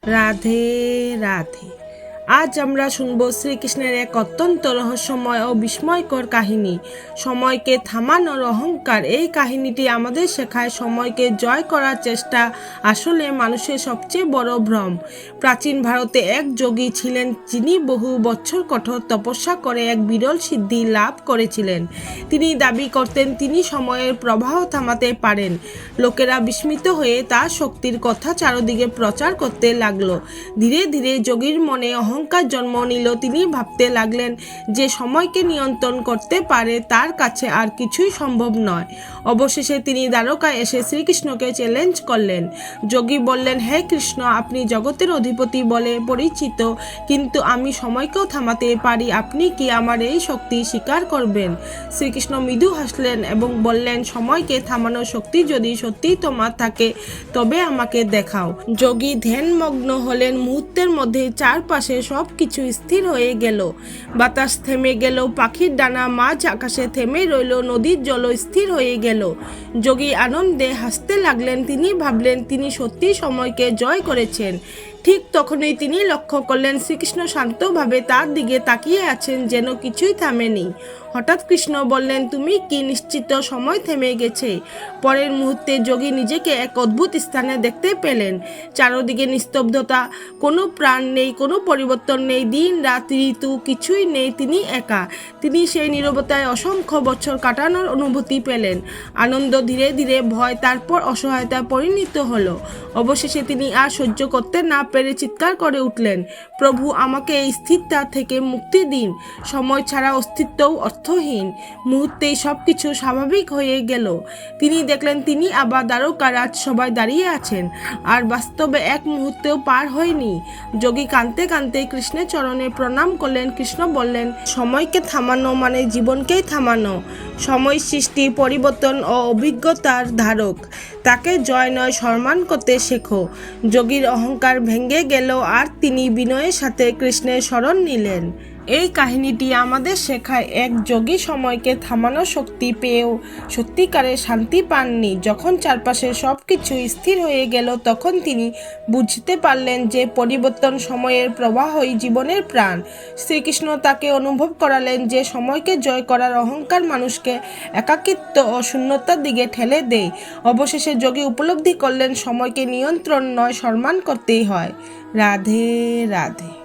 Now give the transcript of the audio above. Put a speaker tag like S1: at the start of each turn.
S1: রাধে রাধে। আজ আমরা শুনব শ্রীকৃষ্ণের এক অত্যন্ত রহস্যময় ও বিস্ময়কর কাহিনী, সময়কে থামানোর অহংকার। এই কাহিনীটি আমাদের শেখায় সময়কে জয় করার চেষ্টা আসলে মানুষের সবচেয়ে বড় ভ্রম। প্রাচীন ভারতে এক যোগী ছিলেন যিনি বহু বছর কঠোর তপস্যা করে এক বিরল সিদ্ধি লাভ করেছিলেন। তিনি দাবি করতেন তিনি সময়ের প্রবাহ থামাতে পারেন। লোকেরা বিস্মিত হয়ে তার শক্তির কথা চারদিকে প্রচার করতে লাগলো। ধীরে ধীরে যোগীর মনে অহংকার জন্ম নিল। তিনি ভাবতে লাগলেন যে সময়কে নিয়ন্ত্রণ করতে পারে তার কাছে আর কিছুই সম্ভব নয়। অবশেষে তিনি দ্বারকায় এসে শ্রীকৃষ্ণকে চ্যালেঞ্জ করলেন। যোগী বললেন, হে কৃষ্ণ, আপনি জগতের অধিপতি বলে পরিচিত, কিন্তু আমি সময়কেও থামাতে পারি। আপনি কি আমার এই শক্তি স্বীকার করবেন? শ্রীকৃষ্ণ মৃদু হাসলেন এবং বললেন, সময়কে থামানোর শক্তি যদি সত্যি তোমার থাকে তবে আমাকে দেখাও। যোগী ধ্যানমগ্ন হলেন। মুহূর্তের মধ্যে চারপাশে সব কিছু স্থির হয়ে গেল। বাতাস থেমে গেল, পাখির ডানা মাঝ আকাশে থেমে রইল, নদীর জল স্থির হয়ে গেল। যোগী আনন্দে হাসতে লাগলেন। তিনি ভাবলেন তিনি সত্যি সময়কে জয় করেছেন। ঠিক তখনই তিনি লক্ষ্য করলেন শ্রীকৃষ্ণ শান্তভাবে তার দিকে তাকিয়ে আছেন, যেন কিছুই থামেনি। হঠাৎ কৃষ্ণ বললেন, তুমি কি নিশ্চিত সময় থেমে গেছে? পরের মুহূর্তে যোগী নিজেকে এক অদ্ভুত স্থানে দেখতে পেলেন। চারদিকে নিস্তব্ধতা, কোনো প্রাণ নেই, কোনো পরিবর্তন নেই, দিন রাত ঋতু কিছুই নেই, তিনি একা। তিনি সেই নীরবতায় অসংখ্য বছর কাটানোর অনুভূতি পেলেন। আনন্দ, ধীরে ধীরে ভয়, তারপর অসহায়তা পরিণত হলো। অবশেষে তিনি আর সহ্য করতে না পেরে চিৎকার করে উঠলেন, প্রভু, আমাকে এই স্থিরতা থেকে মুক্তি দিন। সময় ছাড়া অস্তিত্বও অর্থহীন। মুহূর্তেই সবকিছু স্বাভাবিক হয়ে গেল। তিনি দেখলেন তিনি আবার দ্বারকা রাজসভায় দাঁড়িয়ে আছেন, আর বাস্তবে এক মুহূর্তেও পার হয়নি। যোগী কাঁদতে কাঁদতে কৃষ্ণের চরণে প্রণাম করলেন। কৃষ্ণ বললেন, সময়কে থামানো মানে জীবনকেই থামানো। সময় সৃষ্টি, পরিবর্তন ও অভিজ্ঞতার ধারক। তাকে জয় নয়, সম্মান করতে শেখো। যোগীর অহংকার ভেঙে গেল আর তিনি বিনয়ের সাথে কৃষ্ণের শরণ নিলেন। এই কাহিনীটি আমাদের শেখায় এক যোগী সময়কে থামানোর শক্তি পেয়েও সত্যিকারের শান্তি পাননি। যখন চারপাশে সব কিছু স্থির হয়ে গেল তখন তিনি বুঝতে পারলেন যে পরিবর্তন, সময়ের প্রবাহই জীবনের প্রাণ। শ্রীকৃষ্ণ তাকে অনুভব করালেন যে সময়কে জয় করার অহংকার মানুষকে একাকিত্ব ও শূন্যতার দিকে ঠেলে দেয়। অবশেষে যোগী উপলব্ধি করলেন সময়কে নিয়ন্ত্রণ নয়, সম্মান করতেই হয়। রাধে রাধে।